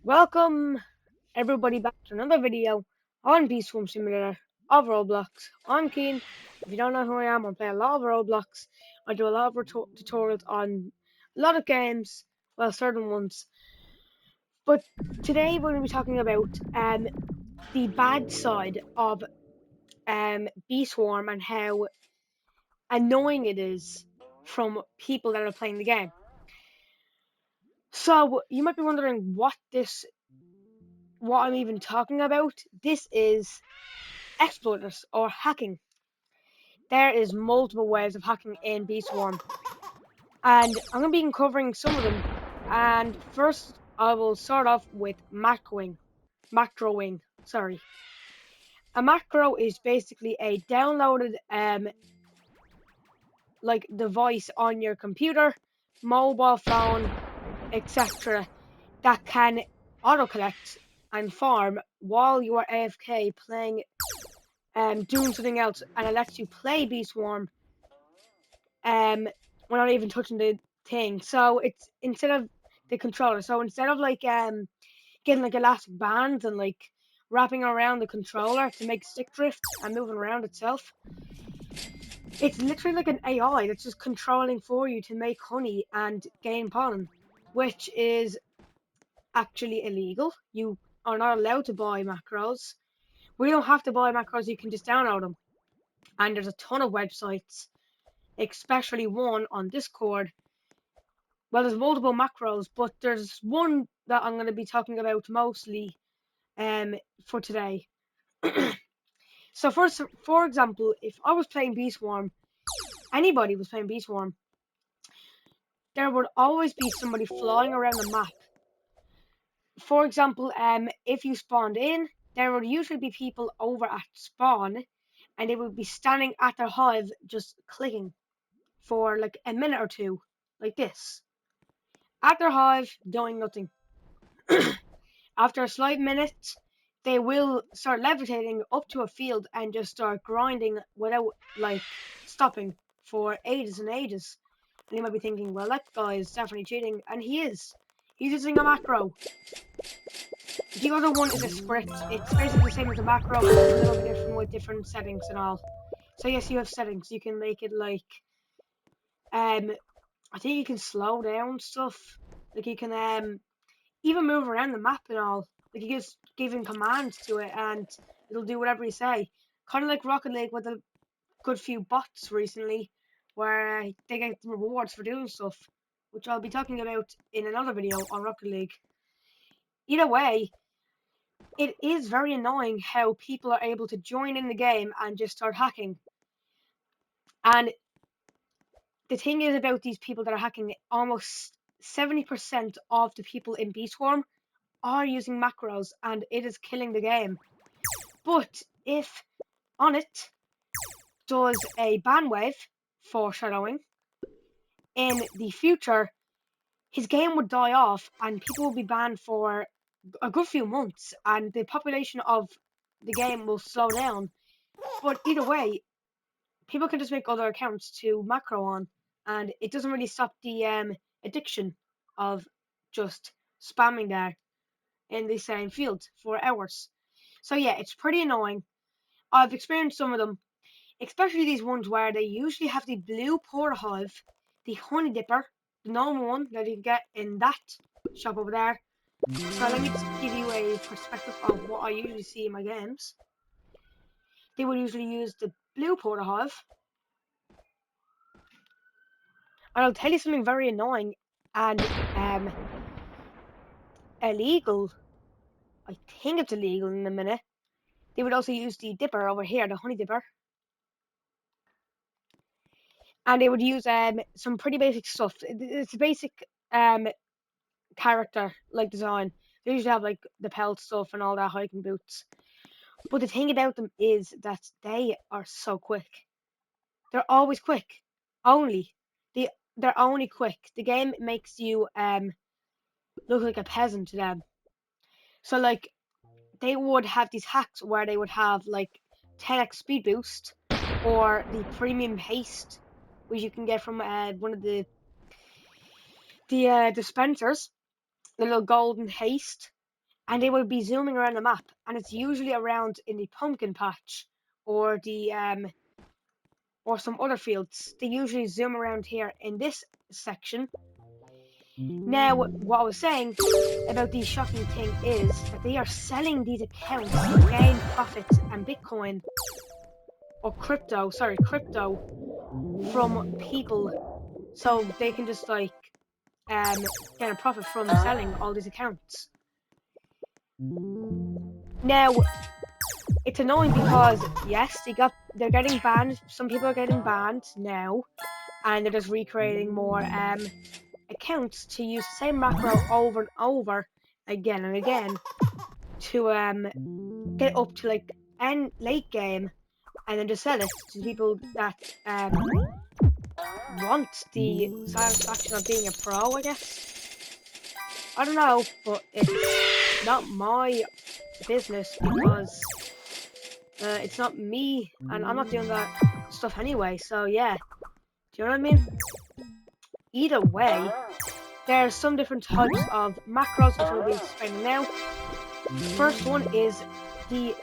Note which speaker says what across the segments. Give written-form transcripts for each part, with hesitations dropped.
Speaker 1: Welcome everybody back to another video on Beast Swarm Simulator of Roblox. I'm Keen. If you don't know who I am, I play a lot of Roblox. I do a lot of tutorials on a lot of games, well, certain ones. But today we're going to be talking about the bad side of Beast Swarm and how annoying it is from people that are playing the game. So you might be wondering what I'm even talking about. This is exploiters or hacking. There is multiple ways of hacking in Swarm, and I'm going to be covering some of them. And first, I will start off with macroing. Macroing, sorry. A macro is basically a downloaded like device on your computer, mobile phone, etc. that can auto collect and farm while you are AFK playing doing something else, and it lets you play Swarm we're not even touching the thing. So it's instead of the controller. So instead of like getting like elastic bands and like wrapping around the controller to make stick drift and moving around itself, it's literally like an AI that's just controlling for you to make honey and gain pollen, which is actually illegal. You are not allowed to buy macros. We don't have to buy macros, you can just download them. And there's a ton of websites, especially one on Discord. Well, there's multiple macros, but there's one that I'm going to be talking about mostly for today. So, for example, if I was playing Swarm, anybody was playing Swarm, there would always be somebody flying around the map. For example, if you spawned in, there would usually be people over at spawn, and they would be standing at their hive just clicking for like a minute or two, like this, at their hive doing nothing. After a slight minute, they will start levitating up to a field and just start grinding without like stopping for ages and ages. And you might be thinking, well, that guy is definitely cheating, and he is. He's using a macro. The other one is a script. It's basically the same as a macro, but it's a little bit different with different settings and all. So yes, you have settings. You can make it like I think you can slow down stuff. Like you can even move around the map and all. Like you just giving commands to it and it'll do whatever you say. Kind of like Rocket League with a good few bots recently, where they get rewards for doing stuff, which I'll be talking about in another video on Rocket League. Either way, it is very annoying how people are able to join in the game and just start hacking. And the thing is about these people that are hacking, almost 70% of the people in Swarm are using macros, and it is killing the game. But if on it does a ban wave, foreshadowing, in the future, his game would die off and people will be banned for a good few months, and the population of the game will slow down. But either way, people can just make other accounts to macro on, and it doesn't really stop the addiction of just spamming there in the same field for hours. So yeah, it's pretty annoying. I've experienced some of them, especially these ones where they usually have the blue porterhive, the honey dipper, the normal one that you can get in that shop over there. So let me give you a perspective of what I usually see in my games. They would usually use the blue porterhive, and I'll tell you something very annoying and illegal. I think it's illegal in a minute. They would also use the dipper over here, the honey dipper, and they would use some pretty basic stuff. It's a basic um character like design. They usually have like the pelt stuff and all that hiking boots. But the thing about them is that they are so quick. They're always quick. Only they they're only quick. The game makes you look like a peasant to them. So like they would have these hacks where they would have like 10x speed boost or the premium haste, which you can get from one of the dispensers, the little golden haste. and they will be zooming around the map, and it's usually around in the pumpkin patch or the or some other fields. They usually zoom around here in this section. Now, what I was saying about the shocking thing is that they are selling these accounts to gain profits and Bitcoin or crypto, from people, so they can just like get a profit from selling all these accounts. Now, it's annoying because yes, they're getting banned. Some people are getting banned now, and they're just recreating more accounts to use the same macro over and over again and again to get up to like end late game, and then just sell it to people that want the satisfaction of being a pro, I guess. I don't know, but it's not my business because it's not me, and I'm not doing that stuff anyway. So yeah, do you know what I mean? Either way, there are some different types of macros which we'll be explaining now. The first one is I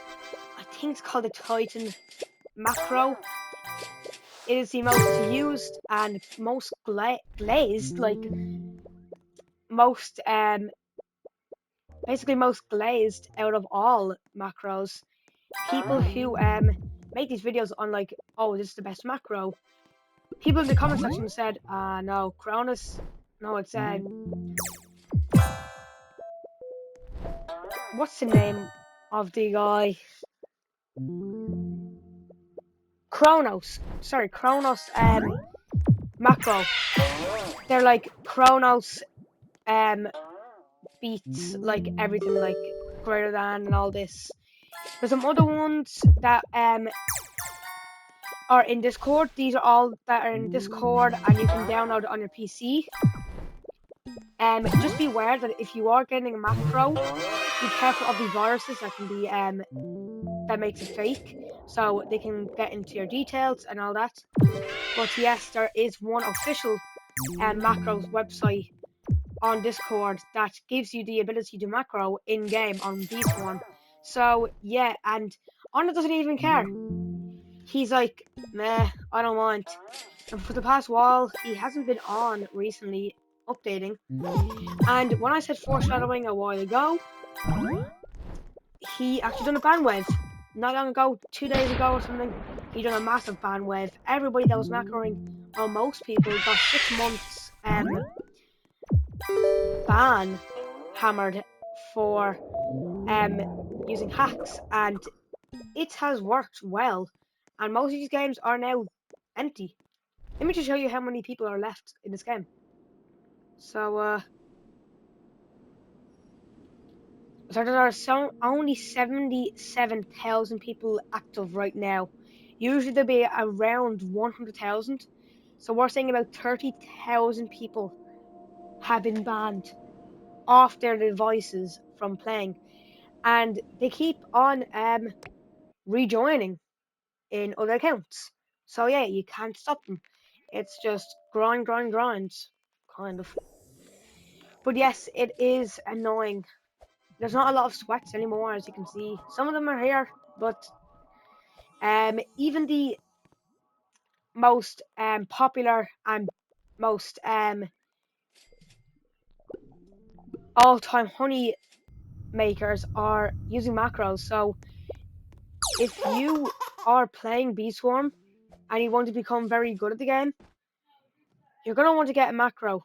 Speaker 1: think it's called the Titan macro. It is the most used and most glazed, like most basically most glazed out of all macros. People who make these videos on like, oh, this is the best macro. People in the comment section said, no, Cronus. No, it's what's the name of the guy? Kronos. Sorry, Kronos macro. They're like Kronos beats like everything like greater than and all this. There's some other ones that are in Discord. These are all that are in Discord and you can download it on your PC. Just be aware that if you are getting a macro, be careful of the viruses that can be that makes it fake, so they can get into your details and all that. But yes, there is one official macros website on Discord that gives you the ability to macro in game on B-Swarm. So yeah, and Honor doesn't even care. He's like, meh, I don't mind. And for the past while, he hasn't been on recently updating. And when I said foreshadowing a while ago, he actually done a ban wave. Not long ago, 2 days ago or something, he done a massive ban wave. Everybody that was macroing, well, most people got 6 months ban hammered for using hacks, and it has worked well. And most of these games are now empty. Let me just show you how many people are left in this game. So, there are only 77,000 people active right now. Usually there'll be around 100,000. So we're saying about 30,000 people have been banned off their devices from playing, and they keep on rejoining in other accounts. So yeah, you can't stop them. It's just grind, kind of. But yes, it is annoying. There's not a lot of sweats anymore, as you can see. Some of them are here, but even the most popular and most all-time honey makers are using macros. So if you are playing B-Swarm and you want to become very good at the game, you're gonna want to get a macro.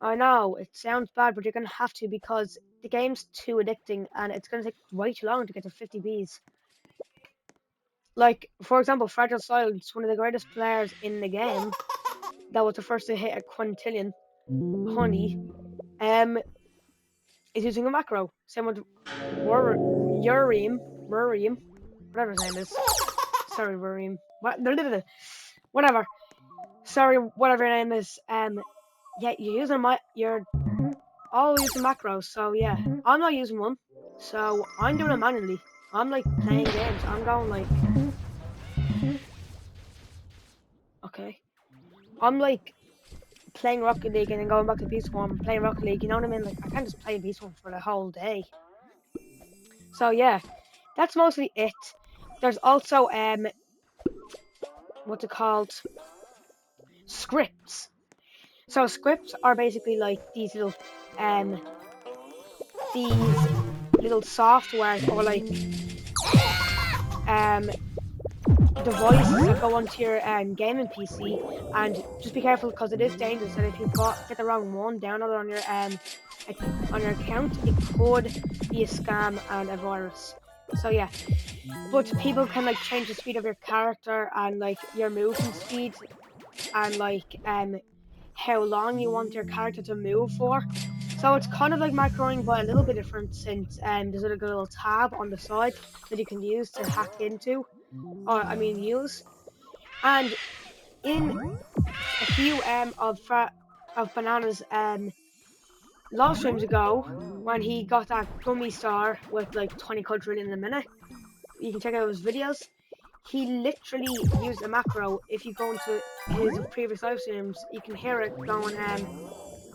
Speaker 1: I know it sounds bad, but you're gonna have to because the game's too addicting and it's gonna take way too long to get to 50 Bs. Like, for example, Fragile Silence, one of the greatest players in the game, that was the first to hit a quintillion honey, is using a macro. Same with Urim, whatever his name is. Sorry, Urim. Whatever. Sorry, whatever your name is. Yeah, you're all using macros. So yeah, I'm not using one. So I'm doing it manually. I'm like playing games. I'm going like, okay. I'm like playing Rocket League and then going back to B-Swarm, playing Rocket League, you know what I mean? Like, I can't just play B-Swarm for the whole day. So yeah, that's mostly it. There's also what's it called? Scripts. So scripts are basically like um these little softwares or like um devices that go onto your gaming PC, and just be careful because it is dangerous. And if you get the wrong one downloaded on your account, it could be a scam and a virus. So yeah, but people can like change the speed of your character and like your movement speed and like how long you want your character to move for. So it's kind of like macroing, but a little bit different since there's a little tab on the side that you can use to hack into, or I mean use. And in a few of Banana's live streams ago, when he got that gummy star with like 20 quadrillion in a minute, you can check out his videos. He literally used a macro. If you go into his previous live streams, you can hear it going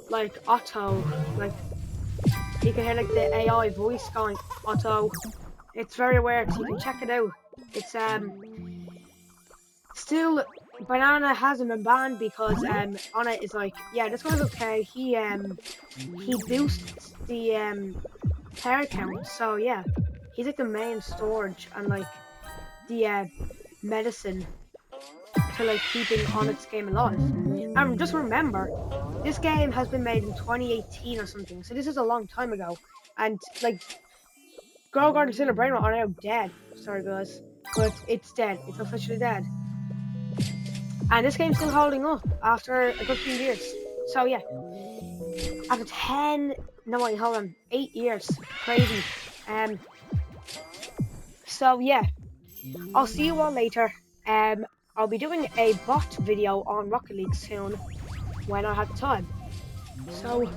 Speaker 1: like Otto, like you can hear like the AI voice going Otto. It's very weird. So you can check it out. It's still Banana hasn't been banned because on it is like, yeah, this one's okay. He boosts the player count, so yeah, he's like the main storage and like the medicine to like keeping Onyx game alive. And just remember, this game has been made in 2018 or something, so this is a long time ago. And like Girl Guard and Sinner Brainrot are now dead. Sorry guys, but it's dead. It's officially dead. And this game's still holding up after a good few years. So yeah, after 10, no wait, hold on, 8 years, crazy. So yeah, I'll see you all later. I'll be doing a bot video on Rocket League soon when I have time. So,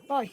Speaker 1: bye.